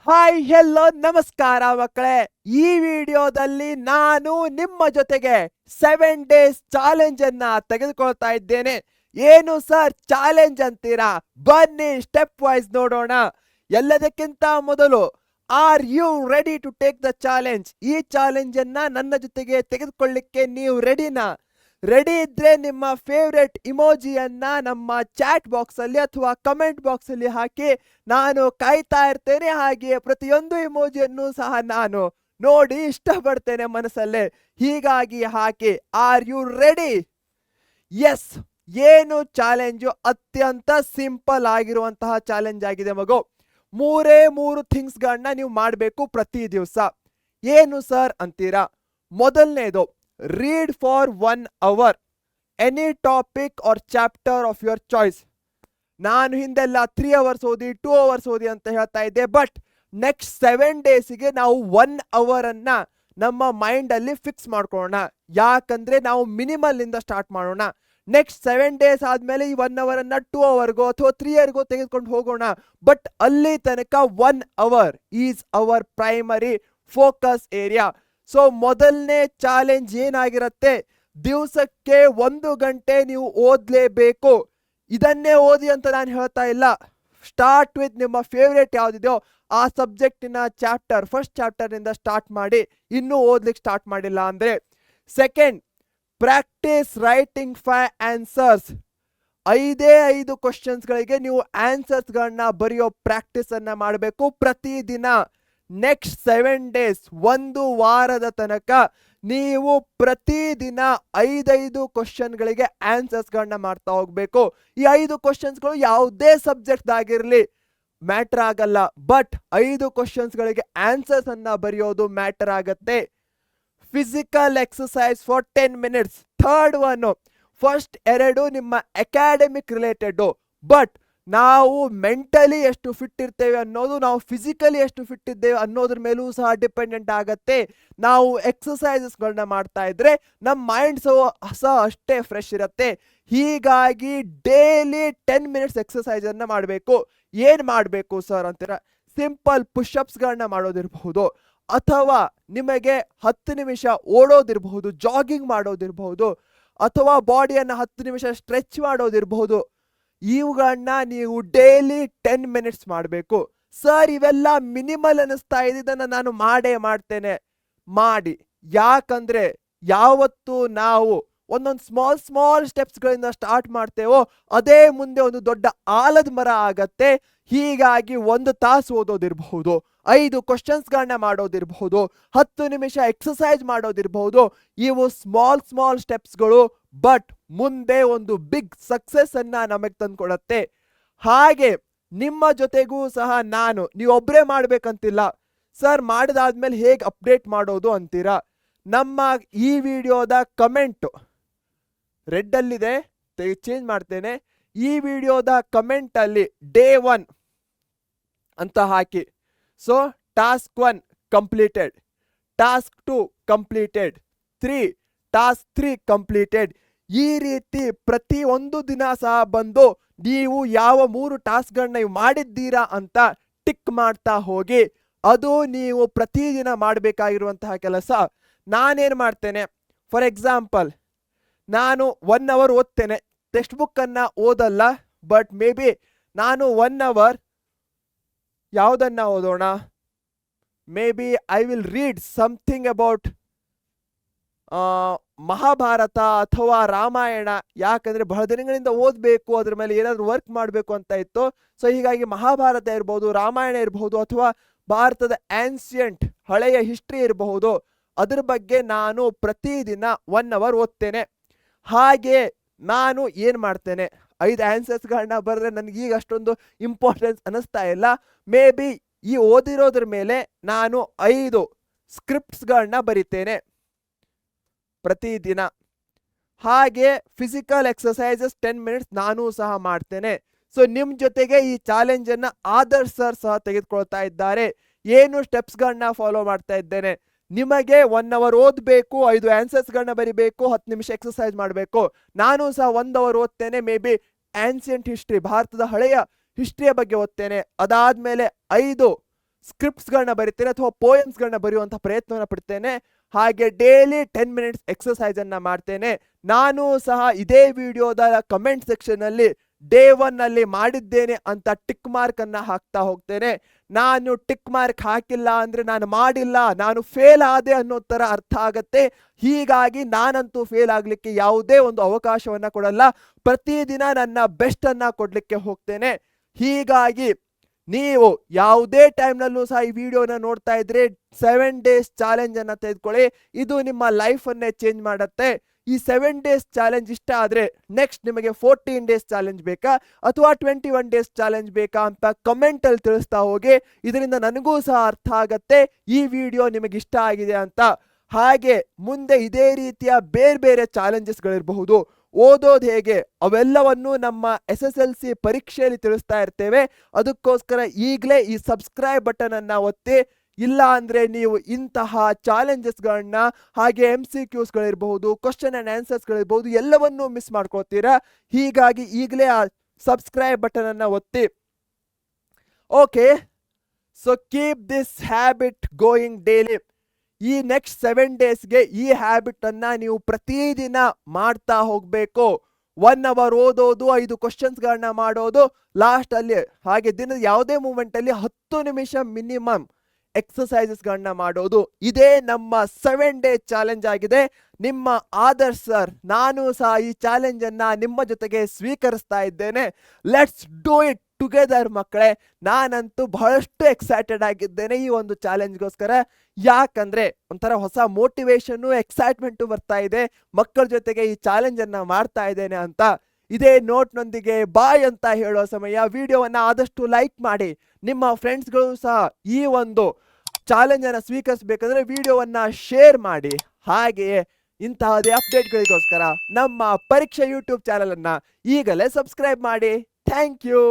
Hi hello ನಮಸ್ಕಾರ ಮಕ್ಕಳೇ. ಈ ವಿಡಿಯೋದಲ್ಲಿ ನಾನು ನಿಮ್ಮ ಜೊತೆಗೆ 7 ಡೇಸ್ ಚಾಲೆಂಜ್ ಅನ್ನ ತೆಗೆದುಕೊಳ್ತಾ ಇದ್ದೇನೆ. ಏನು ಸರ್ ಚಾಲೆಂಜ್ ಅಂತೀರಾ? ಬನ್ನಿ ಸ್ಟೆಪ್ ವೈಸ್ ನೋಡೋಣ. ಎಲ್ಲದಕ್ಕಿಂತ ಮೊದಲು, are you ready to take the challenge? ಈ ಚಾಲೆಂಜ್ ಅನ್ನ ನನ್ನ ಜೊತೆಗೆ ತೆಗೆದುಕೊಳ್ಳಿಕ್ಕೆ ನೀವು ರೆಡಿನಾ? ರೆಡಿ ಇದ್ರೆ ನಿಮ್ಮ ಫೇವ್ರೆಟ್ ಇಮೋಜಿಯನ್ನ ನಮ್ಮ ಚಾಟ್ ಬಾಕ್ಸ್ ಅಲ್ಲಿ ಅಥವಾ ಕಮೆಂಟ್ ಬಾಕ್ಸ್ ಅಲ್ಲಿ ಹಾಕಿ, ನಾನು ಕಾಯ್ತಾ ಇರ್ತೇನೆ. ಹಾಗೆ ಪ್ರತಿಯೊಂದು ಇಮೋಜಿಯನ್ನು ಸಹ ನಾನು ನೋಡಿ ಇಷ್ಟಪಡ್ತೇನೆ ಮನಸ್ಸಲ್ಲೇ. ಹೀಗಾಗಿ ಹಾಕಿ. Are you ready? ಎಸ್. ಏನು ಚಾಲೆಂಜು? ಅತ್ಯಂತ ಸಿಂಪಲ್ ಆಗಿರುವಂತಹ ಚಾಲೆಂಜ್ ಆಗಿದೆ ಮಗು. ಮೂರು ಥಿಂಗ್ಸ್ ಗಳನ್ನ ನೀವು ಮಾಡಬೇಕು ಪ್ರತಿ ದಿವಸ. ಏನು ಸರ್ ಅಂತೀರಾ? ಮೊದಲನೇದು, read for 1 hour any topic or chapter of your choice. ನಾನು ಹಿಂದೆಲ್ಲ 3 hours ಓದಿ 2 hours ಓದಿ ಅಂತ ಹೇಳ್ತಾ ಇದ್ದೆ. ಬಟ್ ನೆಕ್ಸ್ಟ್ 7 ಡೇಸ್ಗೆ ನಾವು 1 hour ಅನ್ನ ನಮ್ಮ ಮೈಂಡ್ ಅಲ್ಲಿ ಫಿಕ್ಸ್ ಮಾಡ್ಕೊಳ್ಳೋಣ. ಯಾಕಂದ್ರೆ ನಾವು ಮಿನಿಮಲ್ ಇಂದ ಸ್ಟಾರ್ಟ್ ಮಾಡೋಣ. ನೆಕ್ಸ್ಟ್ 7 ಡೇಸ್ ಆದ್ಮೇಲೆ ಈ 1 hour ಅನ್ನ 2 hourಗೋ ಅಥವಾ 3 hourಗೋ ತೆಗೆದುಕೊಂಡು ಹೋಗೋಣ. ಬಟ್ ಅಲ್ಲಿ ತನಕ 1 hour is our primary focus area. So ಮೊದಲನೇ ಚಾಲೆಂಜ್ ಏನಾಗಿರುತ್ತೆ? ದಿವಸಕ್ಕೆ 1 ಗಂಟೆ ನೀವು ಓದಲೇಬೇಕು. ಇದನ್ನೇ ಓದಿ ಅಂತ ನಾನು ಹೇಳ್ತಾ ಇಲ್ಲ. ಸ್ಟಾರ್ಟ್ ವಿತ್ ನಿಮ್ಮ ಫೇವ್ರೇಟ್ ಯಾವ್ದಿದೆಯೋ ಆ ಸಬ್ಜೆಕ್ಟಿನ ಚಾಪ್ಟರ್, ಫಸ್ಟ್ ಚಾಪ್ಟರ್ ನಿಂದ ಸ್ಟಾರ್ಟ್ ಮಾಡಿ, ಇನ್ನೂ ಓದ್ಲಿಕ್ಕೆ ಸ್ಟಾರ್ಟ್ ಮಾಡಿಲ್ಲ ಅಂದ್ರೆ. Second, practice writing 5 answers. 5 ಕ್ವಶನ್ಸ್ಗಳಿಗೆ ನೀವು ಆನ್ಸರ್ಸ್ಗಳನ್ನ ಬರೆಯೋ ಪ್ರಾಕ್ಟೀಸ್ ಅನ್ನ ಮಾಡಬೇಕು ಪ್ರತಿದಿನ. ನೆಕ್ಸ್ಟ್ 7 ಡೇಸ್, 1 ವಾರದ ತನಕ ನೀವು ಪ್ರತಿದಿನ 5 ಕ್ವಶನ್ಗಳಿಗೆ ಆನ್ಸರ್ಸ್ಗಳನ್ನ ಮಾಡ್ತಾ ಹೋಗ್ಬೇಕು. ಈ 5 ಕ್ವಶನ್ಸ್ಗಳು ಯಾವುದೇ ಸಬ್ಜೆಕ್ಟ್ ಆಗಿರಲಿ ಮ್ಯಾಟರ್ ಆಗಲ್ಲ. ಬಟ್ 5 ಕ್ವಶನ್ಸ್ಗಳಿಗೆ ಆನ್ಸರ್ಸ್ ಅನ್ನ ಬರೆಯೋದು ಮ್ಯಾಟರ್ ಆಗತ್ತೆ. Physical exercise for 10 minutes. Third one, first 2 ನಿಮ್ಮ ಅಕಾಡೆಮಿಕ್ ರಿಲೇಟೆಡ್. ಬಟ್ ನಾವು ಮೆಂಟಲಿ ಎಷ್ಟು ಫಿಟ್ ಇರ್ತೇವೆ ಅನ್ನೋದು, ನಾವು ಫಿಸಿಕಲಿ ಎಷ್ಟು ಫಿಟ್ ಇದ್ದೇವೆ ಅನ್ನೋದ್ರ ಮೇಲೂ ಸಹ ಡಿಪೆಂಡೆಂಟ್ ಆಗತ್ತೆ. ನಾವು ಎಕ್ಸಸೈಸಸ್ಗಳನ್ನ ಮಾಡ್ತಾ ಇದ್ರೆ ನಮ್ಮ ಮೈಂಡ್ ಸಹ ಅಷ್ಟೇ ಫ್ರೆಶ್ ಇರುತ್ತೆ. ಹೀಗಾಗಿ ಡೈಲಿ 10 ಮಿನಿಟ್ಸ್ ಎಕ್ಸಸೈಸ್ ಅನ್ನ ಮಾಡಬೇಕು. ಏನ್ ಮಾಡಬೇಕು ಸರ್ ಅಂತೀರಾ? ಸಿಂಪಲ್ ಪುಷಪ್ಸ್ಗಳನ್ನ ಮಾಡೋದಿರಬಹುದು, ಅಥವಾ ನಿಮಗೆ 10 ನಿಮಿಷ ಓಡೋದಿರಬಹುದು, ಜಾಗಿಂಗ್ ಮಾಡೋದಿರಬಹುದು, ಅಥವಾ ಬಾಡಿಯನ್ನ 10 ನಿಮಿಷ ಸ್ಟ್ರೆಚ್ ಮಾಡೋದಿರಬಹುದು. ಇವುಗಳನ್ನ ನೀವು ಡೈಲಿ 10 ಮಿನಿಟ್ಸ್ ಮಾಡಬೇಕು. ಸರ್ ಇವೆಲ್ಲ ಮಿನಿಮಲ್ ಅನಿಸ್ತಾ ಇದೆ, ಇದನ್ನ ನಾನು ಮಾಡ್ತೇನೆ. ಮಾಡಿ. ಯಾಕಂದ್ರೆ ಯಾವತ್ತು ನಾವು ಒಂದೊಂದು ಸ್ಮಾಲ್ ಸ್ಟೆಪ್ಸ್ಗಳಿಂದ ಸ್ಟಾರ್ಟ್ ಮಾಡ್ತೇವೋ ಅದೇ ಮುಂದೆ ಒಂದು ದೊಡ್ಡ ಆಲದ ಮರ ಆಗತ್ತೆ. ಹೀಗಾಗಿ 1 ತಾಸು ಓದೋದಿರಬಹುದು, 5 ಕ್ವಶನ್ಸ್ಗಳನ್ನ ಮಾಡೋದಿರಬಹುದು, 10 ನಿಮಿಷ ಎಕ್ಸಸೈಸ್ ಮಾಡೋದಿರಬಹುದು. ಇವು ಸ್ಮಾಲ್ ಸ್ಟೆಪ್ಸ್ಗಳು, ಬಟ್ ಮುಂದೆ ಒಂದು ಬಿಗ್ ಸಕ್ಸಸ್ ಅನ್ನ ನಮಗೆ ತಂದ್ಕೊಡತ್ತೆ. ಹಾಗೆ ನಿಮ್ಮ ಜೊತೆಗೂ ಸಹ ನಾನು, ನೀವೊಬ್ಬರೇ ಮಾಡ್ಬೇಕಂತಿಲ್ಲ. ಸರ್ ಮಾಡಿದಾದ್ಮೇಲೆ ಹೇಗೆ ಅಪ್ಡೇಟ್ ಮಾಡೋದು ಅಂತೀರಾ? ನಮ್ಮ ಈ ವಿಡಿಯೋದ ಕಮೆಂಟ್ ರೆಡ್ ಅಲ್ಲಿದೆ, ಚೇಂಜ್ ಮಾಡ್ತೇನೆ. ಈ ವಿಡಿಯೋದ ಕಮೆಂಟ್ ಅಲ್ಲಿ ಡೇ 1 ಅಂತ ಹಾಕಿ. So task 1 completed, task 2 completed, task 3 completed. ಈ ರೀತಿ ಪ್ರತಿ ಒಂದು ದಿನ ಸಹ ಬಂದು ನೀವು ಯಾವ 3 ಟಾಸ್ಕ್ಗಳನ್ನ ನೀವು ಮಾಡಿದ್ದೀರಾ ಅಂತ ಟಿಕ್ ಮಾಡ್ತಾ ಹೋಗಿ. ಅದು ನೀವು ಪ್ರತಿದಿನ ಮಾಡಬೇಕಾಗಿರುವಂತಹ ಕೆಲಸ. ನಾನೇನು ಮಾಡ್ತೇನೆ, ಫಾರ್ ಎಕ್ಸಾಂಪಲ್ ನಾನು 1 ಅವರ್ ಓದ್ತೇನೆ. ಟೆಕ್ಸ್ಟ್ ಬುಕ್ ಅನ್ನ ಓದಲ್ಲ, ಬಟ್ ಮೇ ಬಿ ನಾನು 1 ಅವರ್ ಯಾವುದನ್ನ ಓದೋಣ? May be I will read something about Mahabharata ಅಥವಾ ರಾಮಾಯಣ. ಯಾಕಂದ್ರೆ ಬಹಳ ದಿನಗಳಿಂದ ಓದಬೇಕು, ಅದ್ರ ಮೇಲೆ ಏನಾದ್ರು ವರ್ಕ್ ಮಾಡಬೇಕು ಅಂತ ಇತ್ತು. ಸೊ ಹೀಗಾಗಿ ಮಹಾಭಾರತ ಇರಬಹುದು, ರಾಮಾಯಣ ಇರಬಹುದು, ಅಥವಾ ಭಾರತದ ಆನ್ಸಿಯಂಟ್ ಹಳೆಯ ಹಿಸ್ಟ್ರಿ ಇರಬಹುದು, ಅದ್ರ ಬಗ್ಗೆ ನಾನು ಪ್ರತಿದಿನ 1 ಅವರ್ ಓದ್ತೇನೆ. ಹಾಗೆ ನಾನು ಏನ್ ಮಾಡ್ತೇನೆ, 5 ಆನ್ಸರ್ಸ್ಗಳನ್ನ ಬರೆದ್ರೆ ನನಗೆ ಈಗ ಅಷ್ಟೊಂದು ಇಂಪಾರ್ಟೆನ್ಸ್ ಅನಿಸ್ತಾ ಇಲ್ಲ. ಮೇ ಬಿ ಈ ಓದಿರೋದ್ರ ಮೇಲೆ ನಾನು 5 ಸ್ಕ್ರಿಪ್ಟ್ಸ್ಗಳನ್ನ ಬರಿತೇನೆ ಪ್ರತಿದಿನ. ಹಾಗೆ ಫಿಸಿಕಲ್ ಎಕ್ಸಸೈಸಸ್ 10 ಮಿನಿಟ್ಸ್ ನಾನು ಸಹ ಮಾಡ್ತೇನೆ. ಸೊ ನಿಮ್ ಜೊತೆಗೆ ಈ ಚಾಲೆಂಜ್ ಅನ್ನ ಆದರ್ಶ್ ಸರ್ ಸಹ ತೆಗೆದುಕೊಳ್ತಾ ಇದ್ದಾರೆ. ಏನು ಸ್ಟೆಪ್ಸ್ಗಳನ್ನ ಫಾಲೋ ಮಾಡ್ತಾ ಇದ್ದೇನೆ. ನಿಮಗೆ 1 ಅವರ್ ಓದಬೇಕು, 5 ಆನ್ಸರ್ಸ್ಗಳನ್ನ ಬರಿಬೇಕು, 10 ನಿಮಿಷ ಎಕ್ಸಸೈಸ್ ಮಾಡಬೇಕು. ನಾನು ಸಹ 1 ಅವರ್ ಓದ್ತೇನೆ. ಮೇ ಬಿ ಆನ್ಸಿಯಂಟ್ ಹಿಸ್ಟ್ರಿ, ಭಾರತದ ಹಳೆಯ ಹಿಸ್ಟ್ರಿಯ ಬಗ್ಗೆ ಓದ್ತೇನೆ. ಅದಾದ್ಮೇಲೆ 5 ಸ್ಕ್ರಿಪ್ಟ್ಸ್ಗಳನ್ನ ಬರಿತೇನೆ ಅಥವಾ ಪೋಯಮ್ಸ್ಗಳನ್ನ ಬರೆಯುವಂಥ ಪ್ರಯತ್ನವನ್ನು ಪಡ್ತೇನೆ. ಹಾಗೆ ಡೈಲಿ 10 ಮಿನಿಟ್ಸ್ ಎಕ್ಸಸೈಸ್ ಅನ್ನ ಮಾಡ್ತೇನೆ. ನಾನು ಸಹ ಇದೇ ವಿಡಿಯೋದ ಕಮೆಂಟ್ ಸೆಕ್ಷನ್ ಅಲ್ಲಿ ಡೇ 1 ಅಲ್ಲಿ ಮಾಡಿದ್ದೇನೆ ಅಂತ ಟಿಕ್ ಮಾರ್ಕ್ ಅನ್ನ ಹಾಕ್ತಾ ಹೋಗ್ತೇನೆ. ನಾನು ಟಿಕ್ ಮಾರ್ಕ್ ಹಾಕಿಲ್ಲ ಅಂದ್ರೆ ನಾನು ಮಾಡಿಲ್ಲ, ನಾನು ಫೇಲ್ ಆದೆ ಅನ್ನೋ ತರ ಅರ್ಥ ಆಗತ್ತೆ. ಹೀಗಾಗಿ ನಾನಂತೂ ಫೇಲ್ ಆಗ್ಲಿಕ್ಕೆ ಯಾವುದೇ ಒಂದು ಅವಕಾಶವನ್ನ ಕೊಡಲ್ಲ. ಪ್ರತಿದಿನ ನನ್ನ ಬೆಸ್ಟ್ ಅನ್ನ ಕೊಡ್ಲಿಕ್ಕೆ ಹೋಗ್ತೇನೆ. ಹೀಗಾಗಿ ನೀವು ಯಾವುದೇ ಟೈಮ್ನಲ್ಲೂ ಸಹ ಈ ವಿಡಿಯೋನ ನೋಡ್ತಾ ಇದ್ರೆ 7 ಡೇಸ್ ಚಾಲೆಂಜ್ ಅನ್ನ ತೆಗೆದುಕೊಳ್ಳಿ. ಇದು ನಿಮ್ಮ ಲೈಫ್ ಅನ್ನೇ ಚೇಂಜ್ ಮಾಡುತ್ತೆ. ಈ 7 ಡೇಸ್ ಚಾಲೆಂಜ್ ಇಷ್ಟ ಆದ್ರೆ ನೆಕ್ಸ್ಟ್ ನಿಮಗೆ 14 ಡೇಸ್ ಚಾಲೆಂಜ್ ಬೇಕಾ ಅಥವಾ 21 ಡೇಸ್ ಚಾಲೆಂಜ್ ಬೇಕಾ ಅಂತ ಕಮೆಂಟ್ ಅಲ್ಲಿ ತಿಳಿಸ್ತಾ ಹೋಗಿ. ಇದರಿಂದ ನನಗೂ ಸಹ ಅರ್ಥ ಆಗತ್ತೆ ಈ ವಿಡಿಯೋ ನಿಮಗೆ ಇಷ್ಟ ಆಗಿದೆ ಅಂತ. ಹಾಗೆ ಮುಂದೆ ಇದೇ ರೀತಿಯ ಬೇರೆ ಬೇರೆ ಚಾಲೆಂಜಸ್ಗಳಿರಬಹುದು. ಓದೋದು ಹೇಗೆ ಅವೆಲ್ಲವನ್ನು ನಮ್ಮ SSLC ಪರೀಕ್ಷೆಯಲ್ಲಿ ತಿಳಿಸ್ತಾ ಇರ್ತೇವೆ. ಅದಕ್ಕೋಸ್ಕರ ಈಗಲೇ ಈ ಸಬ್ಸ್ಕ್ರೈಬ್ ಬಟನ್ ಅನ್ನ ಒತ್ತಿ. ಇಲ್ಲ ಅಂದ್ರೆ ನೀವು ಇಂತಹ ಚಾಲೆಂಜಸ್ಗಳನ್ನ ಹಾಗೆ MCQsಗಳಿರಬಹುದು, ಕ್ವಶನ್ ಅಂಡ್ ಆನ್ಸರ್ಸ್ಗಳಿರ್ಬಹುದು, ಎಲ್ಲವನ್ನೂ ಮಿಸ್ ಮಾಡ್ಕೋತೀರಾ. ಹೀಗಾಗಿ ಈಗಲೇ ಆ ಸಬ್ಸ್ಕ್ರೈಬ್ ಬಟನ್ ಅನ್ನ ಒತ್ತಿ. Okay, so keep this habit going daily. ಈ ನೆಕ್ಸ್ಟ್ 7 ಡೇಸ್ಗೆ ಈ ಹ್ಯಾಬಿಟ್ ಅನ್ನ ನೀವು ಪ್ರತಿದಿನ ಮಾಡ್ತಾ ಹೋಗ್ಬೇಕು. 1 ಅವರ್ ಓದೋದು, 5 ಕ್ವಶನ್ಸ್ಗಳನ್ನ ಮಾಡೋದು, ಲಾಸ್ಟ್ ಅಲ್ಲಿ ಹಾಗೆ ದಿನದ ಯಾವುದೇ ಮೂಮೆಂಟ್ ಅಲ್ಲಿ 10 ನಿಮಿಷ ಮಿನಿಮಮ್ ಎಕ್ಸಸೈಸಸ್ಗಳನ್ನ ಮಾಡೋದು. ಇದೇ ನಮ್ಮ 7 ಡೇ ಚಾಲೆಂಜ್ ಆಗಿದೆ. ನಿಮ್ಮ ಆದರ್ಶ್ ಸರ್ ನಾನು ಸಹ ಈ ಚಾಲೆಂಜ್ ಅನ್ನ ನಿಮ್ಮ ಜೊತೆಗೆ ಸ್ವೀಕರಿಸ್ತಾ ಇದ್ದೇನೆ. ಲೆಟ್ಸ್ ಡೂ ಇಟ್ ಟುಗೆದರ್ ಮಕ್ಕಳೇ. ನಾನಂತೂ ಬಹಳಷ್ಟು ಎಕ್ಸೈಟೆಡ್ ಆಗಿದ್ದೇನೆ ಈ ಒಂದು ಚಾಲೆಂಜ್ಗೋಸ್ಕರ. ಯಾಕಂದ್ರೆ ಒಂಥರ ಹೊಸ ಮೋಟಿವೇಶನ್, ಎಕ್ಸೈಟ್ಮೆಂಟ್ ಬರ್ತಾ ಇದೆ. ಮಕ್ಕಳ ಜೊತೆಗೆ ಈ ಚಾಲೆಂಜ್ ಅನ್ನ ಮಾಡ್ತಾ ಇದ್ದೇನೆ ಅಂತ. ಇದೇ ನೋಟ್ನೊಂದಿಗೆ ಬಾಯ್ ಅಂತ ಹೇಳೋ ಸಮಯ. ವಿಡಿಯೋವನ್ನ ಆದಷ್ಟು ಲೈಕ್ ಮಾಡಿ. ನಿಮ್ಮ ಫ್ರೆಂಡ್ಸ್ಗಳು ಸಹ ಈ ಒಂದು ಚಾಲೆಂಜ್ ಅನ್ನ ಸ್ವೀಕರಿಸಬೇಕಂದ್ರೆ ವಿಡಿಯೋವನ್ನ ಶೇರ್ ಮಾಡಿ. ಹಾಗೆಯೇ ಇಂತಹದೇ ಅಪ್ಡೇಟ್ಗಳಿಗೋಸ್ಕರ ನಮ್ಮ ಪರೀಕ್ಷೆ ಯೂಟ್ಯೂಬ್ ಚಾನೆಲ್ ಅನ್ನ ಈಗಲೇ ಸಬ್ಸ್ಕ್ರೈಬ್ ಮಾಡಿ. Thank you.